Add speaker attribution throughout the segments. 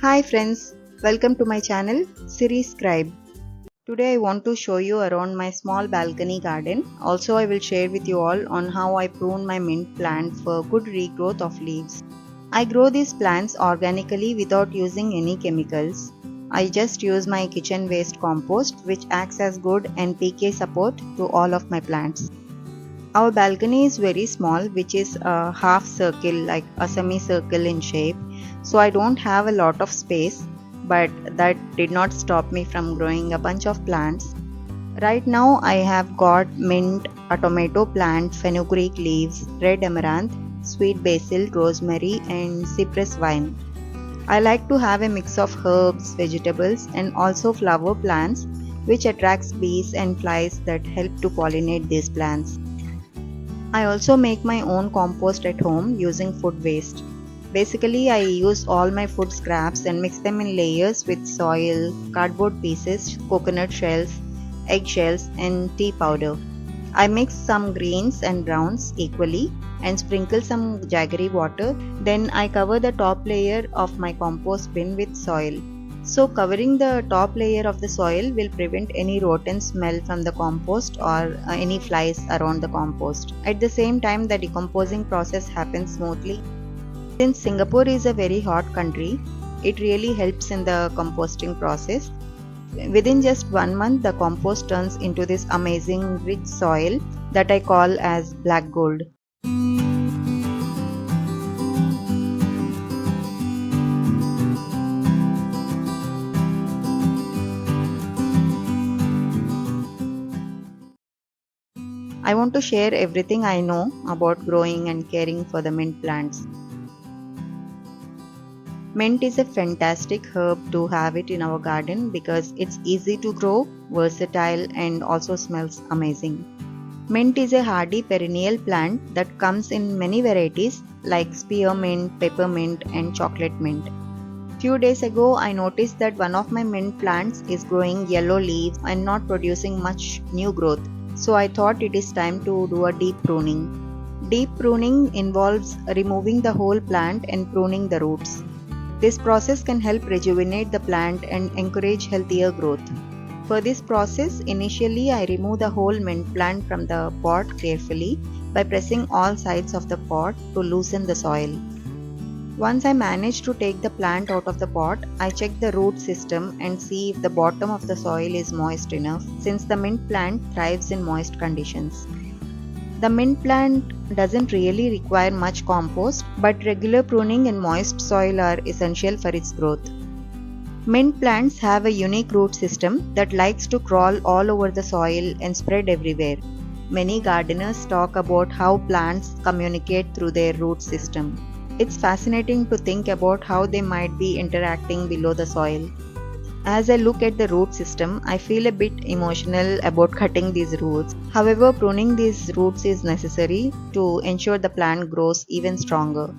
Speaker 1: Hi friends, welcome to my channel Series Scribe. Today I want to show you around my small balcony garden. Also I will share with you all on how I prune my mint plant for good regrowth of leaves. I grow these plants organically without using any chemicals. I just use my kitchen waste compost which acts as good NPK support to all of my plants. Our balcony is very small, which is a half circle, like a semicircle in shape. So I don't have a lot of space, but that did not stop me from growing a bunch of plants. Right now I have got mint, a tomato plant, fenugreek leaves, red amaranth, sweet basil, rosemary and cypress vine. I like to have a mix of herbs, vegetables and also flower plants which attracts bees and flies that help to pollinate these plants. I also make my own compost at home using food waste. Basically, I use all my food scraps and mix them in layers with soil, cardboard pieces, coconut shells, eggshells, and tea powder. I mix some greens and browns equally and sprinkle some jaggery water. Then I cover the top layer of my compost bin with soil. So covering the top layer of the soil will prevent any rotten smell from the compost or any flies around the compost. At the same time, the decomposing process happens smoothly. Since Singapore is a very hot country, it really helps in the composting process. Within just 1 month, the compost turns into this amazing rich soil that I call as black gold. I want to share everything I know about growing and caring for the mint plants. Mint is a fantastic herb to have it in our garden because it's easy to grow, versatile, and also smells amazing. Mint is a hardy perennial plant that comes in many varieties like spearmint, peppermint, and chocolate mint. Few days ago, I noticed that one of my mint plants is growing yellow leaves and not producing much new growth. So I thought it is time to do a deep pruning. Deep pruning involves removing the whole plant and pruning the roots. This process can help rejuvenate the plant and encourage healthier growth. For this process, initially I remove the whole mint plant from the pot carefully by pressing all sides of the pot to loosen the soil. Once I manage to take the plant out of the pot, I check the root system and see if the bottom of the soil is moist enough, since the mint plant thrives in moist conditions. The mint plant doesn't really require much compost, but regular pruning in moist soil are essential for its growth. Mint plants have a unique root system that likes to crawl all over the soil and spread everywhere. Many gardeners talk about how plants communicate through their root system. It's fascinating to think about how they might be interacting below the soil. As I look at the root system, I feel a bit emotional about cutting these roots. However, pruning these roots is necessary to ensure the plant grows even stronger.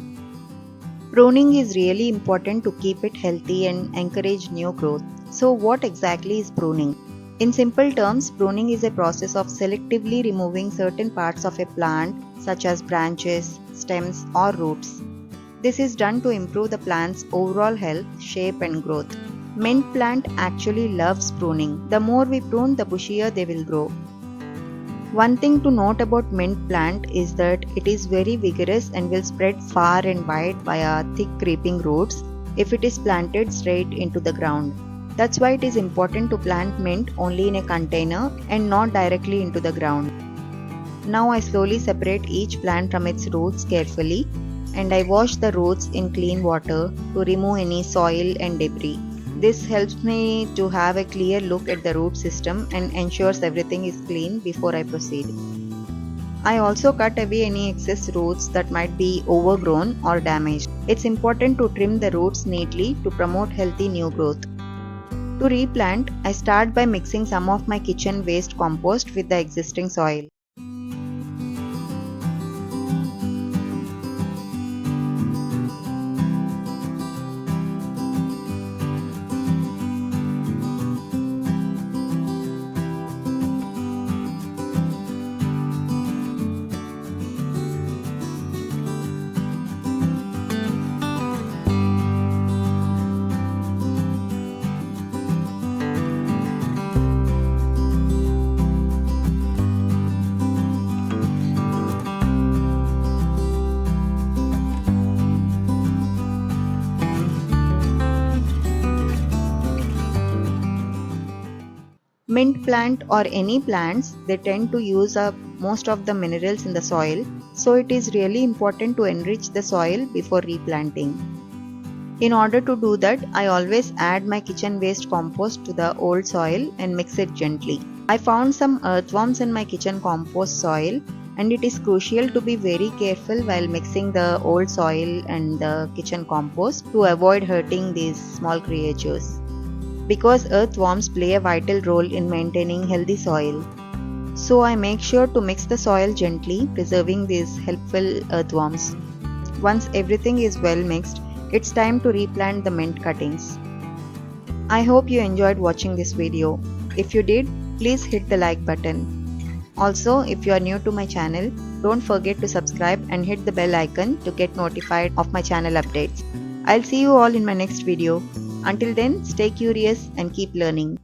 Speaker 1: Pruning is really important to keep it healthy and encourage new growth. So, what exactly is pruning? In simple terms, pruning is a process of selectively removing certain parts of a plant, such as branches, stems, or roots. This is done to improve the plant's overall health, shape, and growth. Mint plant actually loves pruning. The more we prune, the bushier they will grow. One thing to note about mint plant is that it is very vigorous and will spread far and wide via thick creeping roots if it is planted straight into the ground. That's why it is important to plant mint only in a container and not directly into the ground. Now I slowly separate each plant from its roots carefully and I wash the roots in clean water to remove any soil and debris. This helps me to have a clear look at the root system and ensures everything is clean before I proceed. I also cut away any excess roots that might be overgrown or damaged. It's important to trim the roots neatly to promote healthy new growth. To replant, I start by mixing some of my kitchen waste compost with the existing soil. Mint plant or any plants, they tend to use up most of the minerals in the soil, so it is really important to enrich the soil before replanting. In order to do that, I always add my kitchen waste compost to the old soil and mix it gently. I found some earthworms in my kitchen compost soil, and it is crucial to be very careful while mixing the old soil and the kitchen compost to avoid hurting these small creatures. Because earthworms play a vital role in maintaining healthy soil. So I make sure to mix the soil gently, preserving these helpful earthworms. Once everything is well mixed, it's time to replant the mint cuttings. I hope you enjoyed watching this video. If you did, please hit the like button. Also, if you are new to my channel, don't forget to subscribe and hit the bell icon to get notified of my channel updates. I'll see you all in my next video. Until then, stay curious and keep learning.